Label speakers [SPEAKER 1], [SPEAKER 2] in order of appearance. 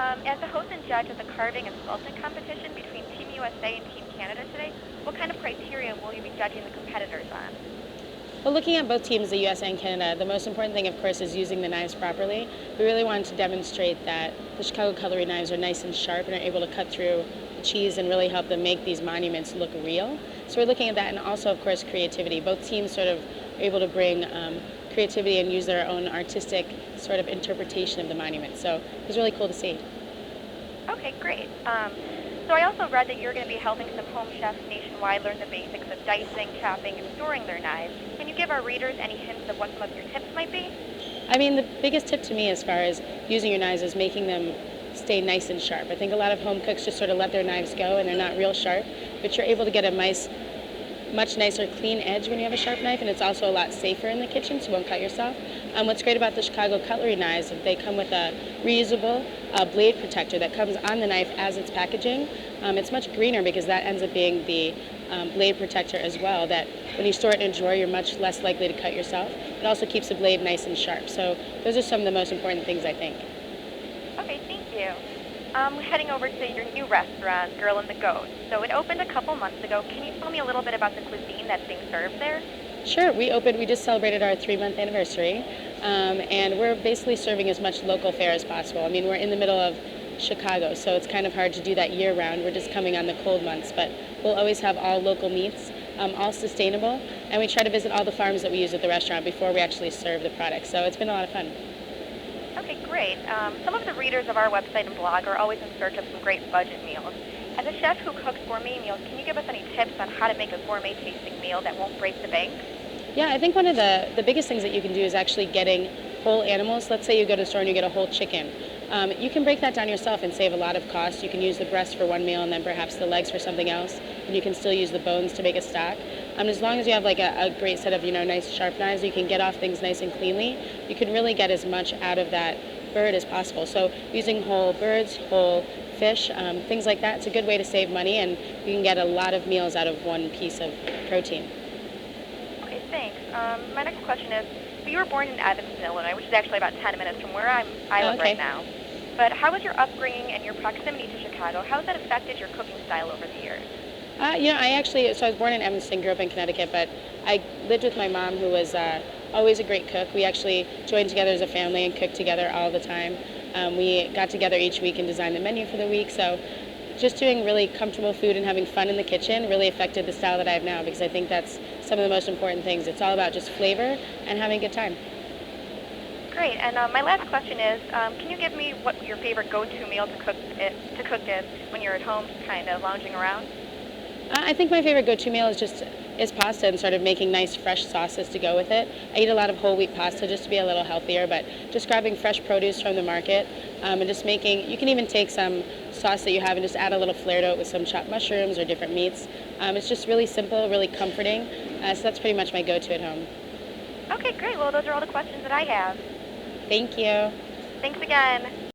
[SPEAKER 1] As the host and judge of the carving and sculpting competition between Team USA and Team Canada today, what kind of criteria will you be judging the competitors on?
[SPEAKER 2] Well, looking at both teams, the USA and Canada, the most important thing, of course, is using the knives properly. We really wanted to demonstrate that the Chicago cutlery knives are nice and sharp and are able to cut through the cheese and really help them make these monuments look real. So we're looking at that, and also, of course, creativity. Both teams sort of are able to bring creativity and use their own artistic sort of interpretation of the monument. So it was really cool to see.
[SPEAKER 1] Okay, great. So I also read that you're going to be helping some home chefs nationwide learn the basics of dicing, chopping, and storing their knives. Can you give our readers any hints of what some of your tips might be?
[SPEAKER 2] I mean, the biggest tip to me as far as using your knives is making them stay nice and sharp. I think a lot of home cooks just sort of let their knives go and they're not real sharp, but you're able to get a much nicer clean edge when you have a sharp knife, and it's also a lot safer in the kitchen, so you won't cut yourself. What's great about the Chicago cutlery knives is they come with a reusable blade protector that comes on the knife as it's packaging. It's much greener because that ends up being the blade protector as well, that when you store it in a drawer, you're much less likely to cut yourself. It also keeps the blade nice and sharp. So those are some of the most important things, I think.
[SPEAKER 1] Okay, thank you. Heading over to your new restaurant, Girl and the Goat. So it opened a couple months ago. Can you tell me a little bit about the cuisine that's being served there?
[SPEAKER 2] Sure, we just celebrated our 3-month anniversary, and we're basically serving as much local fare as possible. I mean, we're in the middle of Chicago, so it's kind of hard to do that year-round. We're just coming on the cold months, but we'll always have all local meats, all sustainable, and we try to visit all the farms that we use at the restaurant before we actually serve the product, so it's been a lot of fun.
[SPEAKER 1] Okay, great. Some of the readers of our website and blog are always in search of some great budget meals. As a chef who cooks gourmet meals, can you give us any tips on how to make a gourmet-tasting meal that won't break the bank?
[SPEAKER 2] Yeah, I think one of the biggest things that you can do is actually getting whole animals. Let's say you go to the store and you get a whole chicken. You can break that down yourself and save a lot of cost. You can use the breast for one meal and then perhaps the legs for something else, and you can still use the bones to make a stock. As long as you have like a great set of nice sharp knives, you can get off things nice and cleanly. You can really get as much out of that bird as possible. So using whole birds, whole fish, things like that, it's a good way to save money, and you can get a lot of meals out of one piece of protein.
[SPEAKER 1] Okay, thanks. My next question is, so you were born in Evanston, Illinois, which is actually about 10 minutes from where I live right now. But how was your upbringing and your proximity to Chicago? How has that affected your cooking style over the years?
[SPEAKER 2] I was born in Evanston, grew up in Connecticut, but I lived with my mom, who was always a great cook. We actually joined together as a family and cooked together all the time. We got together each week and designed the menu for the week, so just doing really comfortable food and having fun in the kitchen really affected the style that I have now, because I think that's some of the most important things. It's all about just flavor and having a good time.
[SPEAKER 1] Great, and my last question is, can you give me what your favorite go-to meal to cook is when you're at home, kind of lounging around?
[SPEAKER 2] I think my favorite go-to meal is pasta, and sort of making nice fresh sauces to go with it. I eat a lot of whole wheat pasta just to be a little healthier, but just grabbing fresh produce from the market and just making, you can even take some sauce that you have and just add a little flair to it with some chopped mushrooms or different meats. It's just really simple, really comforting, so that's pretty much my go-to at home.
[SPEAKER 1] Okay, great. Well, those are all the questions that I have.
[SPEAKER 2] Thank you.
[SPEAKER 1] Thanks again.